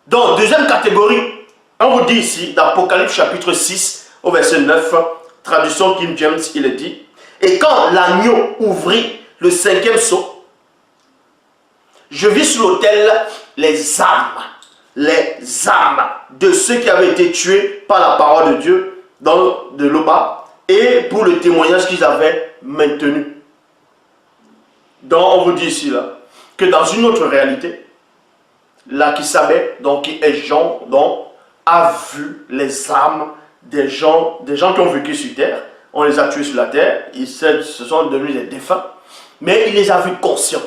Donc, deuxième catégorie, on vous dit ici, dans Apocalypse chapitre 6, au verset 9, traduction King James, il est dit, et quand l'agneau ouvrit le cinquième sceau, je vis sur l'autel les âmes de ceux qui avaient été tués par la parole de Dieu de Loba et pour le témoignage qu'ils avaient maintenu. Donc on vous dit ici là, que dans une autre réalité, là qui savait, donc qui est Jean, donc a vu les âmes des gens qui ont vécu sur terre. On les a tués sur la terre, ce sont devenus des défunts, mais il les a vus conscients.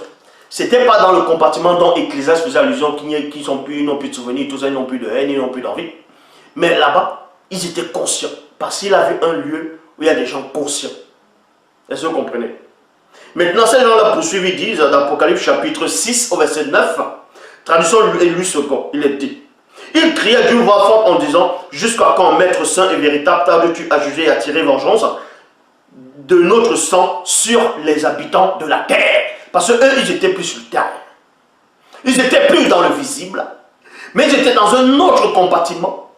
C'était pas dans le compartiment dont Ecclésiaste faisait allusion, qu'ils n'ont plus de souvenirs, tout ça, ils n'ont plus de haine, ils n'ont plus d'envie. Mais là-bas, ils étaient conscients, parce qu'il avait un lieu où il y a des gens conscients. Est-ce que vous comprenez? Maintenant, ces gens-là poursuivent, ils disent, dans Apocalypse chapitre 6, au verset 9, traduction Louis II, il est dit, il cria d'une voix forte en disant, jusqu'à quand, maître saint et véritable, tardes-tu à juger et à tirer vengeance de notre sang sur les habitants de la terre? Parce qu'eux, ils étaient plus sur terre. Ils étaient plus dans le visible. Mais ils étaient dans un autre compartiment.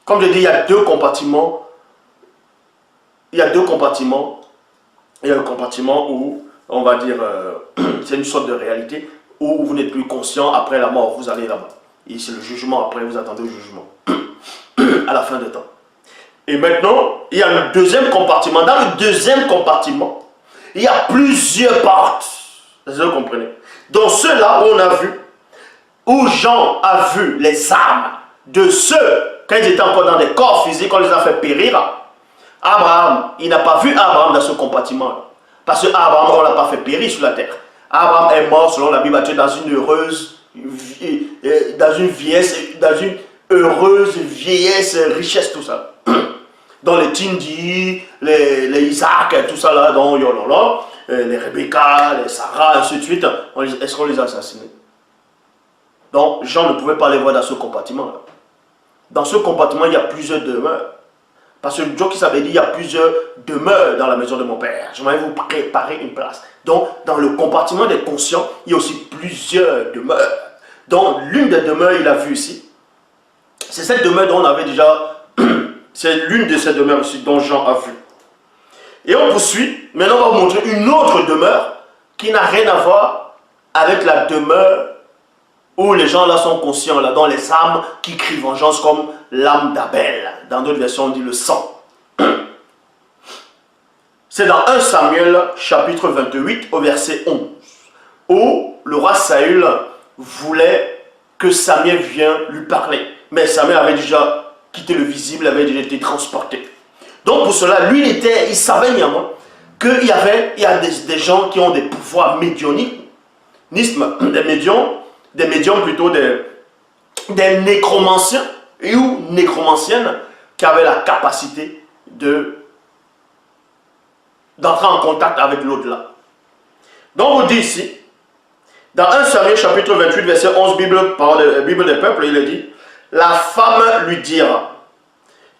Comme je dis, il y a deux compartiments. Il y a deux compartiments. Il y a un compartiment où, on va dire, c'est une sorte de réalité, où vous n'êtes plus conscient, après la mort, vous allez là-bas. Et c'est le jugement, après vous attendez le jugement. À la fin des temps. Et maintenant, il y a le deuxième compartiment. Dans le deuxième compartiment, il y a plusieurs portes. Vous comprenez? Donc ceux-là où on a vu, où Jean a vu les âmes de ceux, quand ils étaient encore dans des corps physiques, on les a fait périr, Abraham, il n'a pas vu Abraham dans ce compartiment. Parce que Abraham, on ne l'a pas fait périr sur la terre. Abraham est mort, selon la Bible, dans une heureuse vieillesse, richesse, tout ça. Dans les Tindi, les Isaac, tout ça là, dans Yololo, les Rebecca, les Sarah, ainsi de suite, est-ce qu'on les a assassinés? Donc, Jean ne pouvait pas les voir dans ce compartiment-là. Dans ce compartiment, il y a plusieurs demeures. Parce que Dieu qui s'avait dit, il y a plusieurs demeures dans la maison de mon Père. Je vais vous préparer une place. Donc, dans le compartiment des conscients, il y a aussi plusieurs demeures. Donc, l'une des demeures, il a vu ici. C'est cette demeure dont on avait déjà... C'est l'une de ces demeures ici dont Jean a vu. Et on poursuit. Maintenant, on va vous montrer une autre demeure qui n'a rien à voir avec la demeure où les gens là sont conscients, là, dans les âmes qui crient vengeance comme l'âme d'Abel. Dans d'autres versions, on dit le sang. C'est dans 1 Samuel, chapitre 28, au verset 11, où le roi Saül voulait que Samuel vienne lui parler. Mais Samuel avait déjà quitté le visible, avait déjà été transporté. Donc pour cela, lui, il savait néanmoins qu'il y a des gens qui ont des pouvoirs médiumniques, des médiums plutôt, des nécromanciens ou nécromanciennes qui avaient la capacité d'entrer en contact avec l'au-delà. Donc on dit ici, dans 1 Samuel chapitre 28, verset 11, Bible des peuples, il est dit, la femme lui dira,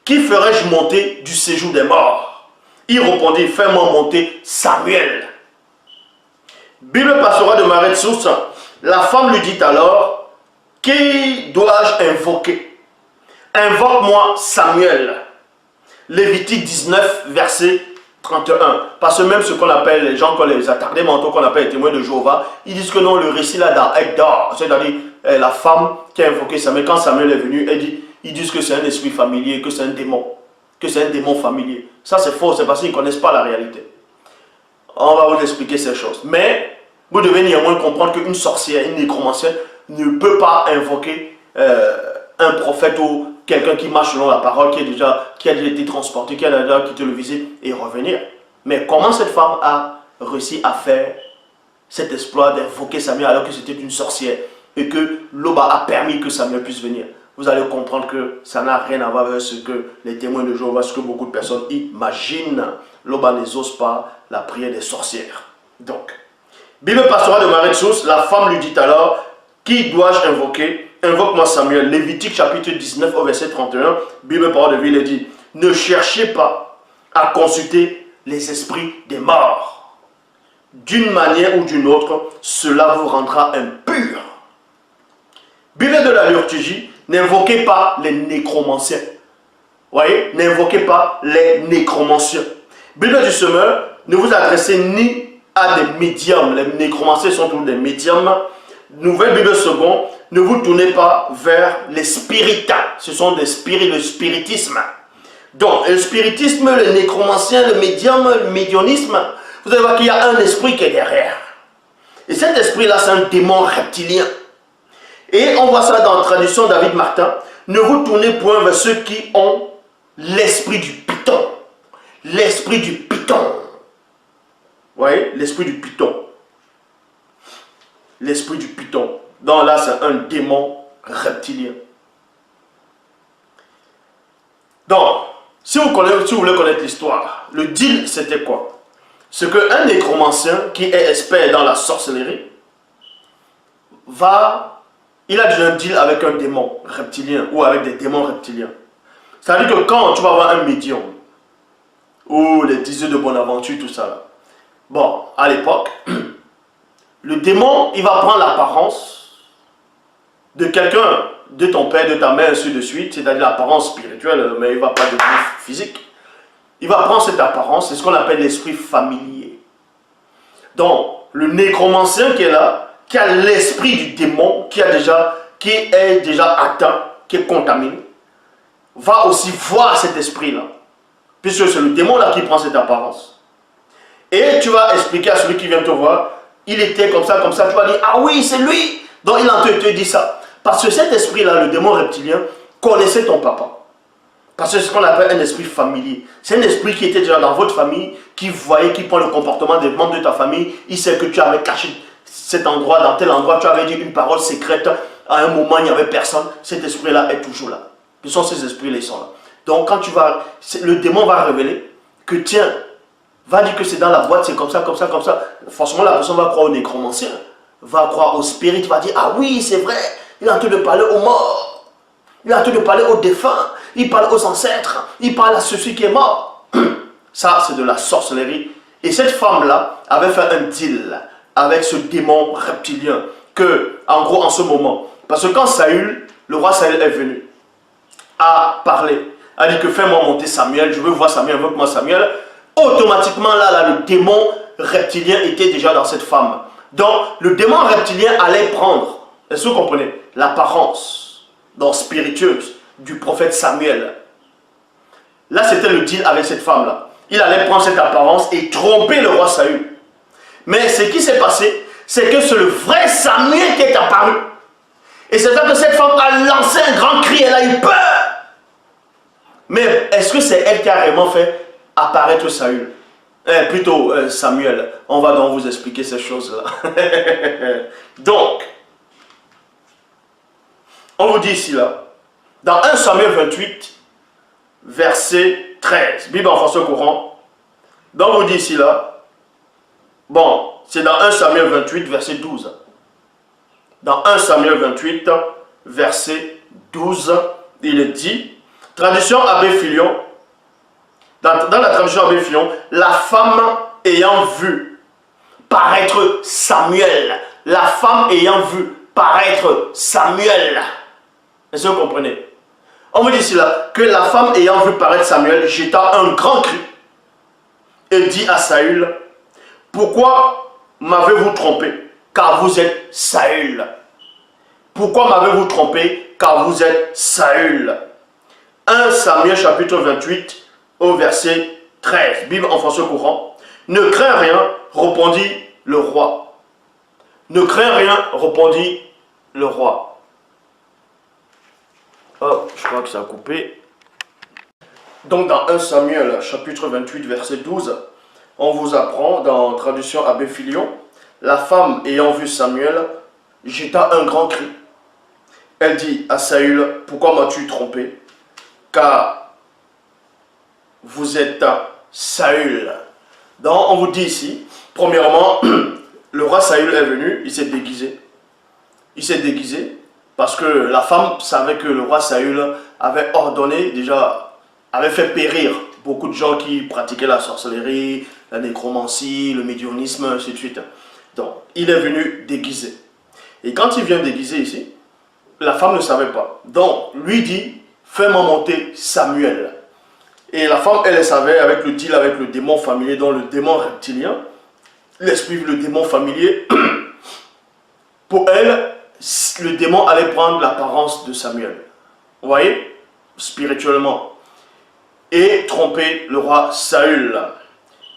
qui ferais-je monter du séjour des morts? Il répondit, fais-moi monter Samuel. Bible pastorale de Marais de Source, la femme lui dit alors, qui dois-je invoquer? Invoque-moi Samuel. Lévitique 19, verset 31. Parce que même ce qu'on appelle les gens, les attardés mentaux, qu'on appelle les témoins de Jéhovah, ils disent que non, le récit là dans Ekdor, c'est-à-dire la femme qui a invoqué Samuel, quand Samuel est venu, ils disent que c'est un esprit familier, que c'est un démon, familier. Ça c'est faux, c'est parce qu'ils ne connaissent pas la réalité. On va vous expliquer ces choses. Mais vous devez néanmoins comprendre qu'une sorcière, une nécromancienne ne peut pas invoquer un prophète ou quelqu'un qui marche selon la parole, qui a déjà été transporté, qui a déjà quitté le visible et revenir. Mais comment cette femme a réussi à faire cet exploit d'invoquer Samuel alors que c'était une sorcière et que Loba a permis que Samuel puisse venir? Vous allez comprendre que ça n'a rien à voir avec ce que les témoins de Jéhovah, ce que beaucoup de personnes imaginent. Loba n'exauce pas la prière des sorcières. Donc, Bible pastorale de Marais de Source, la femme lui dit alors, qui dois-je invoquer? Invoque-moi Samuel. Lévitique chapitre 19 au verset 31, Bible parole de ville dit, ne cherchez pas à consulter les esprits des morts. D'une manière ou d'une autre, cela vous rendra impur. Bible de la liturgie, N'invoquez pas les nécromanciens. Vous voyez, n'invoquez pas les nécromanciens. Bible du semeur, ne vous adressez ni à des médiums. Les nécromanciens sont tous des médiums. Nouvelle Bible seconde, ne vous tournez pas vers les spiritas. Ce sont des spirites, le spiritisme. Donc, le spiritisme, le nécromancien, le médium, le médianisme, vous allez voir qu'il y a un esprit qui est derrière. Et cet esprit-là, c'est un démon reptilien. Et on voit ça dans la traduction David Martin. Ne vous tournez point vers ceux qui ont l'esprit du python. L'esprit du python. Vous voyez, l'esprit du python. L'esprit du python. Donc là, c'est un démon reptilien. Donc, si vous voulez connaître l'histoire, le deal, c'était quoi? C'est qu'un nécromancien qui est expert dans la sorcellerie, il a déjà un deal avec un démon reptilien ou avec des démons reptiliens. C'est-à-dire que quand tu vas voir un médium, ou les 10 œufs de Bonaventure, tout ça là, bon, à l'époque, le démon, il va prendre l'apparence de quelqu'un, de ton père, de ta mère, ainsi de suite, c'est-à-dire l'apparence spirituelle, mais il ne va pas devenir physique. Il va prendre cette apparence, c'est ce qu'on appelle l'esprit familier. Donc, le nécromancien qui est là, qui a l'esprit du démon, qui est déjà atteint, qui est contaminé, va aussi voir cet esprit-là. Puisque c'est le démon-là qui prend cette apparence. Et tu vas expliquer à celui qui vient te voir, il était comme ça, tu vas dire, ah oui, c'est lui. Donc il en te dit ça. Parce que cet esprit-là, le démon reptilien, connaissait ton papa. Parce que c'est ce qu'on appelle un esprit familier. C'est un esprit qui était déjà dans votre famille, qui voyait, qui prend le comportement des membres de ta famille. Il sait que tu avais caché cet endroit, dans tel endroit, tu avais dit une parole secrète. À un moment, il n'y avait personne. Cet esprit-là est toujours là. Ce sont ces esprits-là, ils sont là. Donc quand tu vas, le démon va révéler que tiens, va dire que c'est dans la boîte, c'est comme ça, comme ça, comme ça. Forcément, la personne va croire au nécromancien, va croire au spirit, va dire, ah oui, c'est vrai, il est en train de parler aux morts, il est en train de parler aux défunts, il parle aux ancêtres, il parle à celui qui est mort. Ça, c'est de la sorcellerie. Et cette femme-là avait fait un deal avec ce démon reptilien, que, en gros, en ce moment, parce que quand Saül, le roi Saül est venu, a parlé, a dit que fais-moi monter Samuel, je veux voir Samuel, invoque-moi Samuel. Automatiquement, là, le démon reptilien était déjà dans cette femme. Donc, le démon reptilien allait prendre, est-ce que vous comprenez, l'apparence, donc spiritueuse, du prophète Samuel. Là, c'était le deal avec cette femme-là. Il allait prendre cette apparence et tromper le roi Saül. Mais ce qui s'est passé, c'est que c'est le vrai Samuel qui est apparu. Et c'est ça que cette femme a lancé un grand cri, elle a eu peur. Mais est-ce que c'est elle qui a vraiment fait apparaître Saül? Plutôt Samuel. On va donc vous expliquer ces choses-là. Donc, on vous dit ici, là, dans 1 Samuel 28, verset 13, Bible en français courant, donc on vous dit ici, là, bon, c'est dans 1 Samuel 28, verset 12. Dans 1 Samuel 28, verset 12, il est dit, traduction Abbé Filion, dans la traduction Abbé Filion, la femme ayant vu paraître Samuel, la femme ayant vu paraître Samuel, est-ce que vous comprenez? On vous dit ici là, que la femme ayant vu paraître Samuel jeta un grand cri et dit à Saül, pourquoi m'avez-vous trompé? Car vous êtes Saül. Pourquoi m'avez-vous trompé? Car vous êtes Saül. 1 Samuel chapitre 28 au verset 13. Bible en français courant. Ne crains rien, répondit le roi. Ne crains rien, répondit le roi. Oh, je crois que ça a coupé. Donc dans 1 Samuel chapitre 28 verset 12, on vous apprend dans traduction Abbé Filion, la femme ayant vu Samuel jeta un grand cri. Elle dit à Saül, pourquoi m'as-tu trompé? Car vous êtes Saül. Donc on vous dit ici, premièrement, le roi Saül est venu, il s'est déguisé. Il s'est déguisé parce que la femme savait que le roi Saül avait ordonné, déjà, avait fait périr beaucoup de gens qui pratiquaient la sorcellerie, la nécromancie, le médiunisme, ainsi de suite. Donc, il est venu déguisé. Et quand il vient déguisé ici, la femme ne savait pas. Donc, lui dit, fais-moi monter Samuel. Et la femme, elle savait, avec le deal avec le démon familier, dont le démon reptilien, l'esprit, le démon familier, pour elle, le démon allait prendre l'apparence de Samuel. Vous voyez? Spirituellement. Et tromper le roi Saül.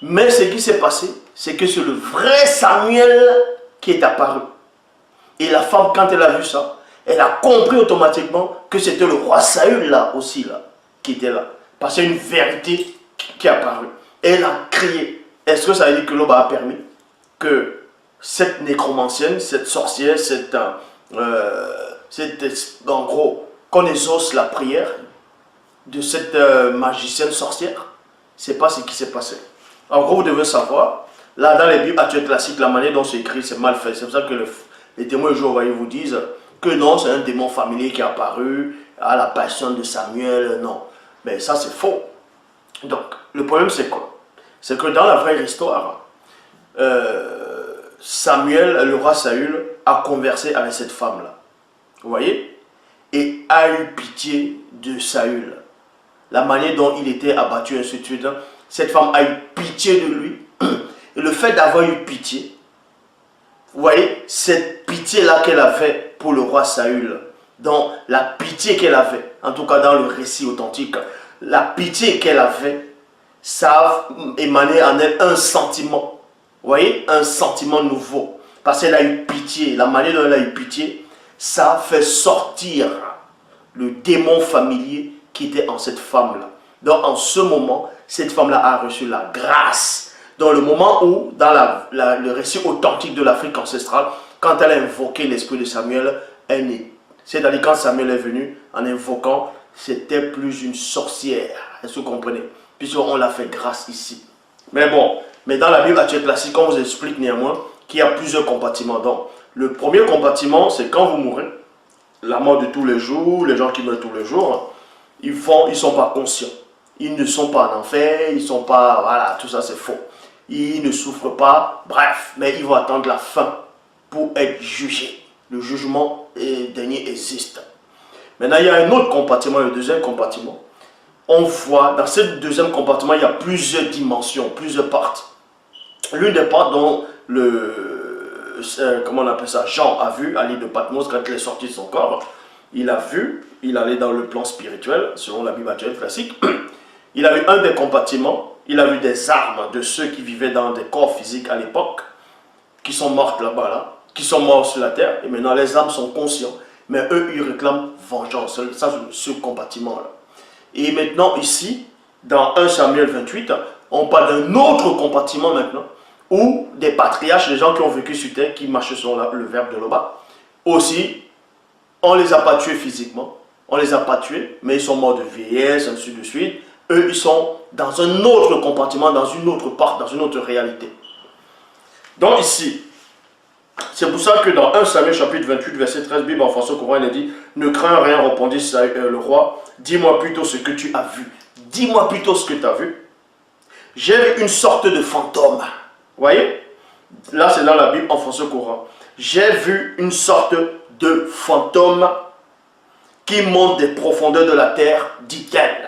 Mais ce qui s'est passé, c'est que c'est le vrai Samuel qui est apparu. Et la femme, quand elle a vu ça, elle a compris automatiquement que c'était le roi Saül là aussi, là, qui était là. Parce qu'il y a une vérité qui est apparue. Elle a crié. Est-ce que ça veut dire que Loba a permis que cette nécromancienne, cette sorcière, en gros, qu'on exauce la prière de cette magicienne sorcière? C'est pas ce qui s'est passé. En gros, vous devez savoir, là dans les Bibles actuelles classiques, la manière dont c'est écrit, c'est mal fait. C'est pour ça que les témoins de Jéhovah vous disent que non, c'est un démon familier qui est apparu à la passion de Samuel. Non, mais ça c'est faux. Donc, le problème c'est quoi? C'est que dans la vraie histoire, Samuel, le roi Saül, a conversé avec cette femme-là. Vous voyez? Et a eu pitié de Saül. La manière dont il était abattu, ainsi de suite. Cette femme a eu pitié de lui. Et le fait d'avoir eu pitié, vous voyez, cette pitié-là qu'elle a fait pour le roi Saül, dans la pitié qu'elle avait, en tout cas dans le récit authentique, la pitié qu'elle avait, ça a émané en elle un sentiment. Vous voyez, un sentiment nouveau. Parce qu'elle a eu pitié, la manière dont elle a eu pitié, ça a fait sortir le démon familier qui était en cette femme-là. Donc en ce moment, cette femme-là a reçu la grâce. Dans le moment où, dans le récit authentique de l'Afrique ancestrale, quand elle a invoqué l'esprit de Samuel, c'est-à-dire quand Samuel est venu, en invoquant, c'était plus une sorcière. Est-ce que vous comprenez? Puisqu'on l'a fait grâce ici. Mais bon, mais dans la Bible actuelle classique, on vous explique néanmoins qu'il y a plusieurs compartiments. Donc, le premier compartiment, c'est quand vous mourrez, la mort de tous les jours, les gens qui meurent tous les jours, ils ne sont pas conscients. Ils ne sont pas en enfer, ils ne sont pas... Voilà, tout ça c'est faux. Ils ne souffrent pas, bref, mais ils vont attendre la fin pour être jugés. Le jugement dernier existe. Maintenant, il y a un autre compartiment, le deuxième compartiment. On voit, dans ce deuxième compartiment, il y a plusieurs dimensions, plusieurs parties. L'une des parties dont comment on appelle ça, Jean a vu à l'île de Patmos quand il est sorti de son corps. Il a vu, il allait dans le plan spirituel, selon la Bible actuelle classique. Il a vu un des compartiments, il a vu des armes de ceux qui vivaient dans des corps physiques à l'époque, qui sont morts là-bas, là, qui sont morts sur la terre, et maintenant les âmes sont conscients. Mais eux, ils réclament vengeance, ça c'est ce compartiment-là. Et maintenant, ici, dans 1 Samuel 28, on parle d'un autre compartiment maintenant, où des patriarches, les gens qui ont vécu sur terre, qui marchaient sur le verbe de Loba, aussi, on ne les a pas tués physiquement, on ne les a pas tués, mais ils sont morts de vieillesse, ainsi de suite. Eux, ils sont dans un autre compartiment, dans une autre part, dans une autre réalité. Donc ici, c'est pour ça que dans 1 Samuel chapitre 28, verset 13, Bible en français courant, il est dit « Ne crains rien, répondit le roi, dis-moi plutôt ce que tu as vu. Dis-moi plutôt ce que tu as vu. J'ai vu une sorte de fantôme. » Vous voyez? Là, c'est dans la Bible en français courant. J'ai vu une sorte de fantôme qui monte des profondeurs de la terre, dit-elle.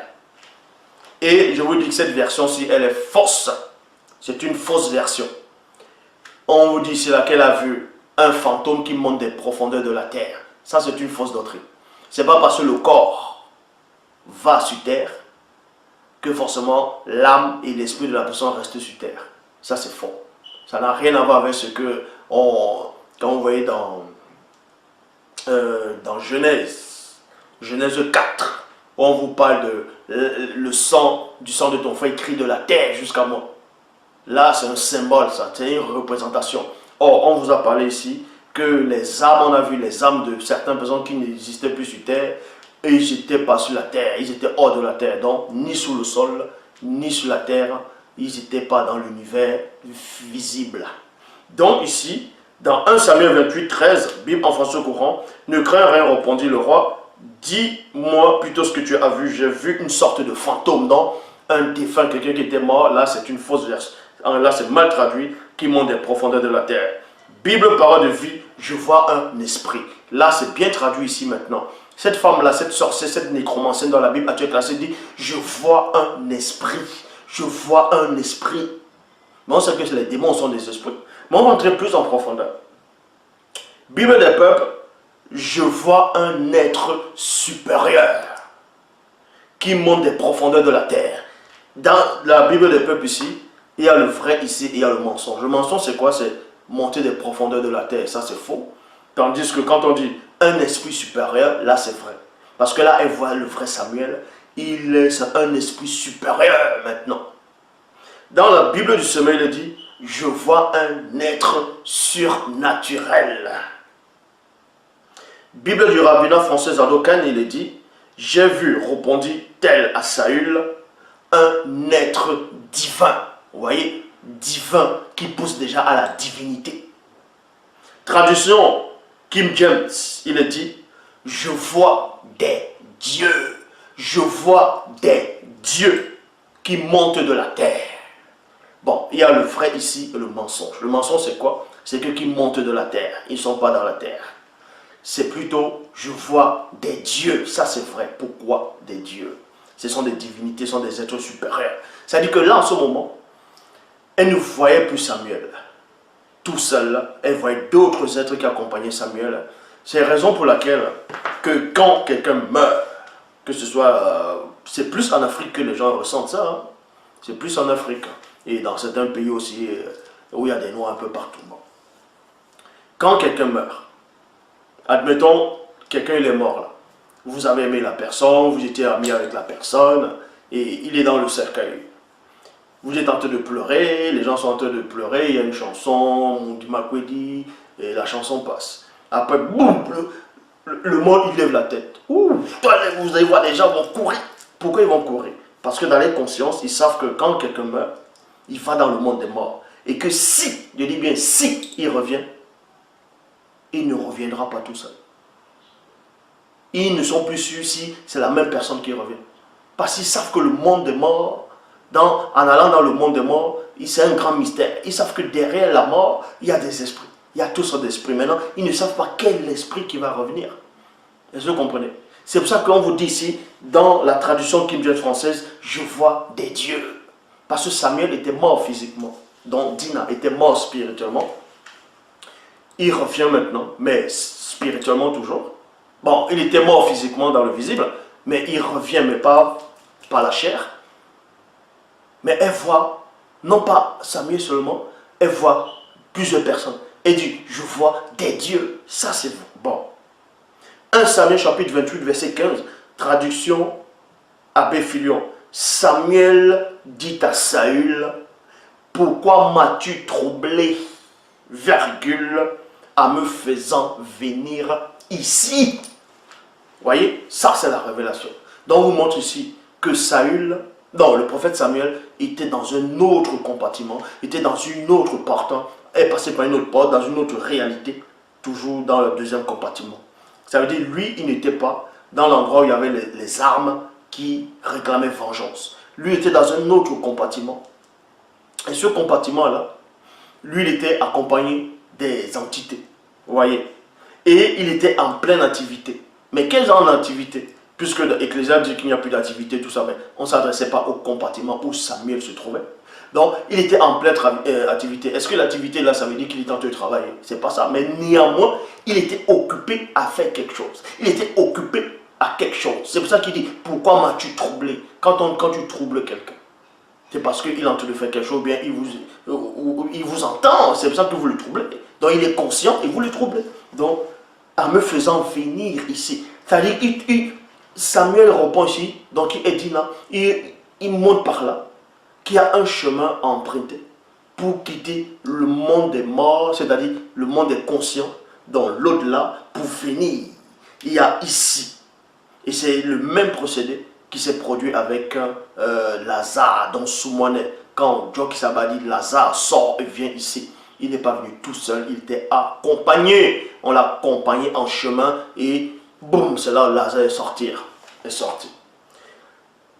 Et je vous dis que cette version-ci, elle est fausse. C'est une fausse version. On vous dit, c'est laquelle a vu un fantôme qui monte des profondeurs de la terre. Ça, c'est une fausse doctrine. Ce n'est pas parce que le corps va sur terre que forcément l'âme et l'esprit de la personne restent sur terre. Ça, c'est faux. Ça n'a rien à voir avec ce que quand on voyait dans Genèse 4, où on vous parle de du sang de ton frère crie de la terre jusqu'à moi. Là, c'est un symbole, ça, c'est une représentation. Or, on vous a parlé ici que les âmes, on a vu les âmes de certaines personnes qui n'existaient plus sur terre, et ils n'étaient pas sur la terre, ils étaient hors de la terre, donc ni sous le sol, ni sur la terre, ils n'étaient pas dans l'univers visible. Donc ici, dans 1 Samuel 28, 13, Bible en français courant, ne crains rien, répondit le roi, dis-moi plutôt ce que tu as vu. J'ai vu une sorte de fantôme, dans un défunt, quelqu'un qui était mort. Là, c'est une fausse version. Là, c'est mal traduit, qui monte des profondeurs de la terre. Bible, parole de vie, je vois un esprit. Là, c'est bien traduit ici maintenant. Cette femme-là, cette sorcière, cette nécromancienne dans la Bible actuelle classée dit, je vois un esprit. Je vois un esprit. Mais on sait que les démons sont des esprits. Mais on va entrer plus en profondeur. Bible des peuples, je vois un être supérieur qui monte des profondeurs de la terre. Dans la Bible des peuples ici, il y a le vrai ici et il y a le mensonge. Le mensonge, c'est quoi? C'est monter des profondeurs de la terre. Ça, c'est faux. Tandis que quand on dit un esprit supérieur, là, c'est vrai. Parce que là, elle voit le vrai Samuel. Il est un esprit supérieur maintenant. Dans la Bible du sommeil, il dit, je vois un être surnaturel. Bible du rabbinat français Zadokan, il dit, j'ai vu, répondit tel à Saül, un être divin. Vous voyez, divin qui pousse déjà à la divinité. Traduction Kim James, il dit, je vois des dieux. Je vois des dieux qui montent de la terre. Bon, il y a le vrai ici et le mensonge. Le mensonge, c'est quoi? C'est que qui montent de la terre. Ils ne sont pas dans la terre. C'est plutôt, je vois des dieux. Ça, c'est vrai. Pourquoi des dieux? Ce sont des divinités, ce sont des êtres supérieurs. C'est-à-dire que là, en ce moment, elle ne voyait plus Samuel tout seul. Elle voyait d'autres êtres qui accompagnaient Samuel. C'est la raison pour laquelle que quand quelqu'un meurt, que ce soit... c'est plus en Afrique que les gens ressentent ça. Hein? C'est plus en Afrique. Et dans certains pays aussi, où il y a des noirs un peu partout. Bon. Quand quelqu'un meurt, admettons, quelqu'un il est mort là. Vous avez aimé la personne, vous étiez ami avec la personne, et il est dans le cercueil. Vous êtes en train de pleurer, les gens sont en train de pleurer, il y a une chanson, Mundi Makwedi, et la chanson passe. Après, boum, le monde il lève la tête. Ouh, vous allez voir, les gens vont courir. Pourquoi ils vont courir? Parce que dans les consciences, ils savent que quand quelqu'un meurt, il va dans le monde des morts. Et que si, je dis bien si, il revient, il ne reviendra pas tout seul. Ils ne sont plus sûrs si c'est la même personne qui revient. Parce qu'ils savent que le monde des morts, en allant dans le monde des morts, c'est un grand mystère. Ils savent que derrière la mort, il y a des esprits. Il y a toutes sortes d'esprits. Maintenant, ils ne savent pas quel esprit qui va revenir. Est-ce que vous comprenez? C'est pour ça qu'on vous dit ici, dans la traduction King James française, je vois des dieux. Parce que Samuel était mort physiquement. Donc Dina était mort spirituellement. Il revient maintenant, mais spirituellement toujours. Bon, il était mort physiquement dans le visible, mais il revient, mais pas la chair. Mais elle voit, non pas Samuel seulement, elle voit plusieurs personnes. Elle dit, je vois des dieux. Ça, c'est bon. 1 Samuel chapitre 28, verset 15, traduction Abbé Filion. Samuel dit à Saül, pourquoi m'as-tu troublé, virgule, en me faisant venir ici? Voyez, ça c'est la révélation. Donc on vous montre ici que Saül, non, le prophète Samuel était dans un autre compartiment, était dans une autre porte, est passé par une autre porte, dans une autre réalité, toujours dans le deuxième compartiment. Ça veut dire, lui, il n'était pas dans l'endroit où il y avait les armes qui réclamaient vengeance. Lui était dans un autre compartiment. Et ce compartiment-là, lui, il était accompagné des entités. Vous voyez? Et il était en pleine activité. Mais quel genre d'activité? Puisque l'Ecclésiaste dit qu'il n'y a plus d'activité, tout ça, mais on ne s'adressait pas au compartiment où Samuel se trouvait. Donc, il était en pleine activité. Est-ce que l'activité là, ça veut dire qu'il était en train de travailler? C'est pas ça. Mais néanmoins, il était occupé à faire quelque chose. Il était occupé à quelque chose. C'est pour ça qu'il dit, pourquoi m'as-tu troublé? Quand tu troubles quelqu'un, c'est parce qu'il est en train de faire quelque chose, ou bien il vous entend. C'est pour ça que vous le troublez. Donc, il est conscient et vous le troublez. Donc, en me faisant venir ici. C'est-à-dire, Samuel répond ici, donc il est dit là, il monte par là, qu'il y a un chemin à emprunter pour quitter le monde des morts, c'est-à-dire le monde des conscients, dans l'au-delà, pour venir. Il y a ici. Et c'est le même procédé qui s'est produit avec Lazare dans Soumonet. Quand Joki Sabadi, Lazare sort et vient ici. Il n'est pas venu tout seul, il était accompagné. On l'a accompagné en chemin et boum, c'est là où Lazare est sorti.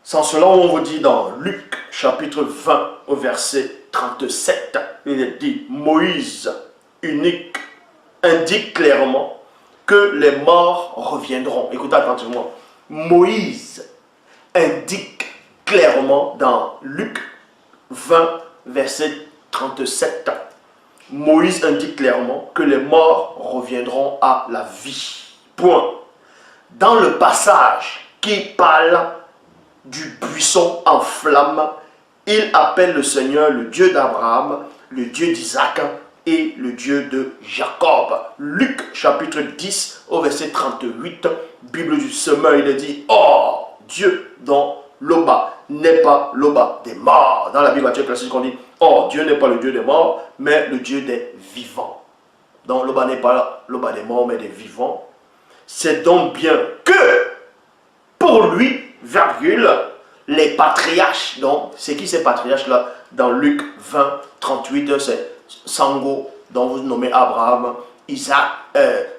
Sans cela, on vous dit dans Luc chapitre 20 au verset 37, il est dit, Moïse unique indique clairement que les morts reviendront. Écoutez attentivement. Moïse indique clairement dans Luc 20, verset 37. Moïse indique clairement que les morts reviendront à la vie. Point. Dans le passage qui parle du buisson en flamme, il appelle le Seigneur le Dieu d'Abraham, le Dieu d'Isaac et le Dieu de Jacob. Luc chapitre 10 au verset 38, Bible du semeur, il dit « Oh, Dieu dont Loba n'est pas Loba des morts. » Dans la Bible classique, on dit « Oh, Dieu n'est pas le Dieu des morts, mais le Dieu des vivants. » Donc Loba n'est pas Loba des morts, mais des vivants. C'est donc bien que pour lui, virgule, les patriarches, donc c'est qui ces patriarches là? Dans Luc 20, 38, c'est Sango, dont vous nommez Abraham, Isaac,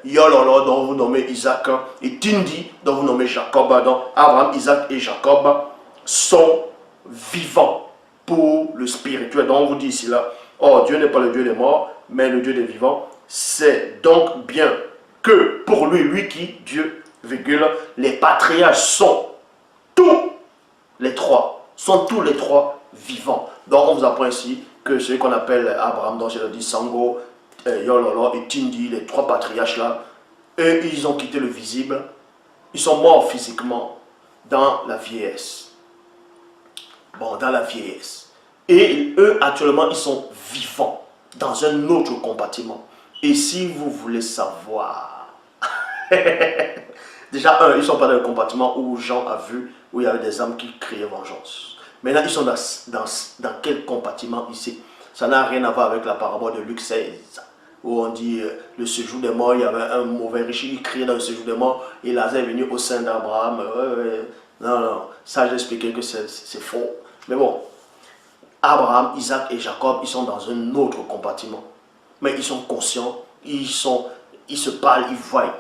Yololo, dont vous nommez Isaac, et Tindi, dont vous nommez Jacob. Donc Abraham, Isaac et Jacob sont vivants pour le spirituel. Donc on vous dit ici là, oh, Dieu n'est pas le Dieu des morts, mais le Dieu des vivants. C'est donc bien que pour lui, lui qui, Dieu, virgule, les patriarches sont tous les trois vivants. Donc on vous apprend ici que ce qu'on appelle Abraham, donc c'est dit Sango, Yololo et Tindi, les trois patriarches là, eux ils ont quitté le visible, ils sont morts physiquement dans la vieillesse. Bon, dans la vieillesse. Et eux actuellement ils sont vivants dans un autre compartiment. Et si vous voulez savoir, déjà, ils ne sont pas dans le compartiment où Jean a vu, où il y avait des âmes qui criaient vengeance. Maintenant, ils sont dans quel compartiment ici? Ça n'a rien à voir avec la parabole de Luc 16, où on dit le séjour des morts, il y avait un mauvais riche, il criait dans le séjour des morts, et Lazare est venu au sein d'Abraham. Non, non, ça j'ai expliqué que c'est faux. Mais bon, Abraham, Isaac et Jacob, ils sont dans un autre compartiment. Mais ils sont conscients, ils se parlent, ils voient.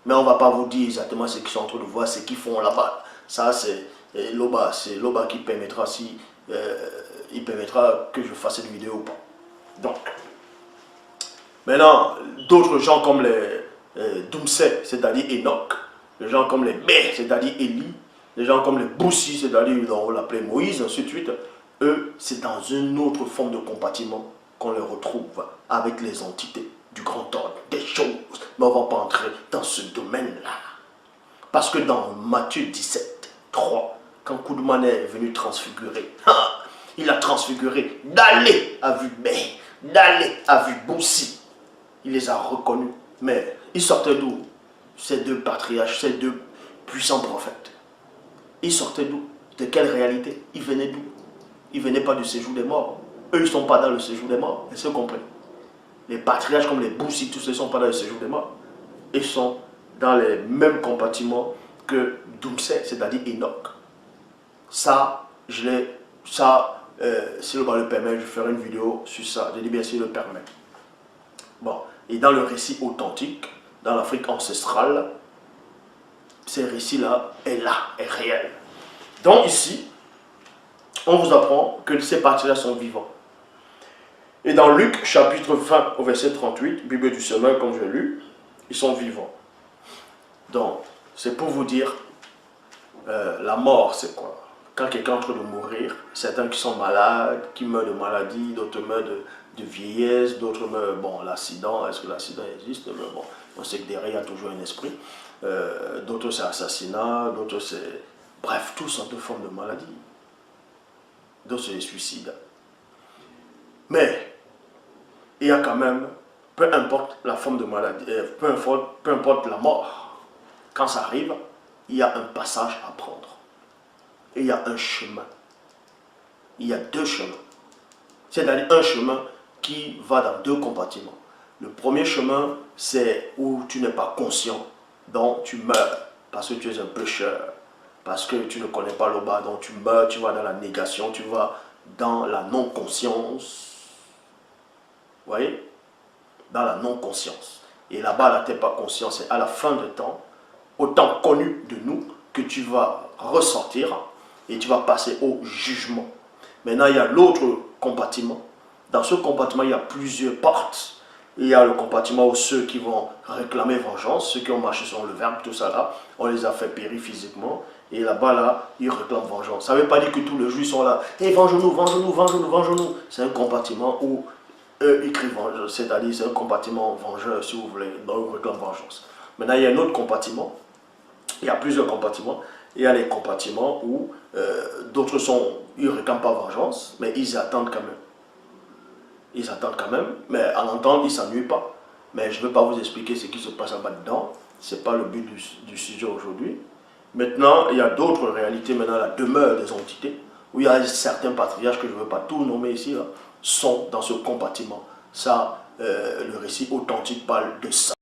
Mais on ne va pas vous dire exactement ce qu'ils sont en train de voir, ce qu'ils font là-bas. Ça, c'est Loba qui permettra si il permettra que je fasse cette vidéo ou pas. Donc, maintenant, d'autres gens comme les Dumse, c'est-à-dire Enoch, les gens comme les Bé, c'est-à-dire Élie, les gens comme les Boussi, c'est-à-dire on l'appelait Moïse, ainsi de suite, eux, c'est dans une autre forme de compartiment qu'on les retrouve avec les entités du grand ordre, des choses. Mais on ne va pas entrer dans ce domaine-là. Parce que dans Matthieu 17, 3, quand Koudman est venu transfigurer, il a transfiguré d'aller à vue Bé, d'aller à vue Boussi. Il les a reconnus. Mais ils sortaient d'où? Ces deux patriarches, ces deux puissants prophètes. Ils sortaient d'où? De quelle réalité? Ils venaient d'où? Ils ne venaient pas du séjour des morts. Eux, ils ne sont pas dans le séjour des morts. Est-ce que vous comprenez? Les patriarches comme les Boussi, tous ceux ne sont pas dans le séjour des morts. Ils sont dans les mêmes compartiments que Dumse, c'est-à-dire Enoch. Ça, si le bas le permet, je ferai une vidéo sur ça. Je dis bien s'il le permet. Bon, et dans le récit authentique, dans l'Afrique ancestrale, ces récits-là est réel. Donc ici, on vous apprend que ces parties-là sont vivants. Et dans Luc, chapitre 20, au verset 38, Bible du semeur, comme je l'ai lu, ils sont vivants. Donc, c'est pour vous dire, la mort, c'est quoi? Quand quelqu'un est en train de mourir, certains qui sont malades, qui meurent de maladie, d'autres meurent de vieillesse, d'autres meurent, bon, l'accident, est-ce que l'accident existe? Mais bon, on sait que derrière, il y a toujours un esprit. D'autres, c'est assassinat, d'autres, c'est... Bref, tous sont de formes de maladie. D'autres, c'est les suicides. Mais, il y a quand même, peu importe la forme de maladie, peu importe la mort, quand ça arrive, il y a un passage à prendre. Et il y a un chemin. Il y a deux chemins. C'est-à-dire un chemin qui va dans deux compartiments. Le premier chemin, c'est où tu n'es pas conscient, donc tu meurs, parce que tu es un pécheur, parce que tu ne connais pas le bas, donc tu meurs, tu vas dans la négation, tu vas dans la non-conscience. Vous voyez? Dans la non-conscience. Et là-bas, là, tu n'es pas conscient, c'est à la fin de temps, autant connu de nous, que tu vas ressortir et tu vas passer au jugement. Maintenant, il y a l'autre compartiment. Dans ce compartiment, il y a plusieurs portes. Il y a le compartiment où ceux qui vont réclamer vengeance, ceux qui ont marché sur le verbe, tout ça là, on les a fait périr physiquement. Et là-bas, là, ils réclament vengeance. Ça ne veut pas dire que tous les juifs sont là. Hey, venge-nous, venge-nous, venge-nous, venge-nous. C'est un compartiment où eux, ils crient vengeance. C'est-à-dire, c'est un compartiment vengeur, si vous voulez, dont ils réclament vengeance. Maintenant, il y a un autre compartiment. Il y a plusieurs compartiments. Il y a les compartiments où d'autres sont, ils ne réclament pas vengeance, mais ils attendent quand même. Ils attendent quand même, mais à l'entendre, ils ne s'ennuient pas. Mais je ne vais pas vous expliquer ce qui se passe là-dedans. Ce n'est pas le but du sujet aujourd'hui. Maintenant, il y a d'autres réalités, maintenant la demeure des entités, où il y a certains patriarches, que je ne veux pas tout nommer ici, là, sont dans ce compartiment. Ça, le récit authentique parle de ça.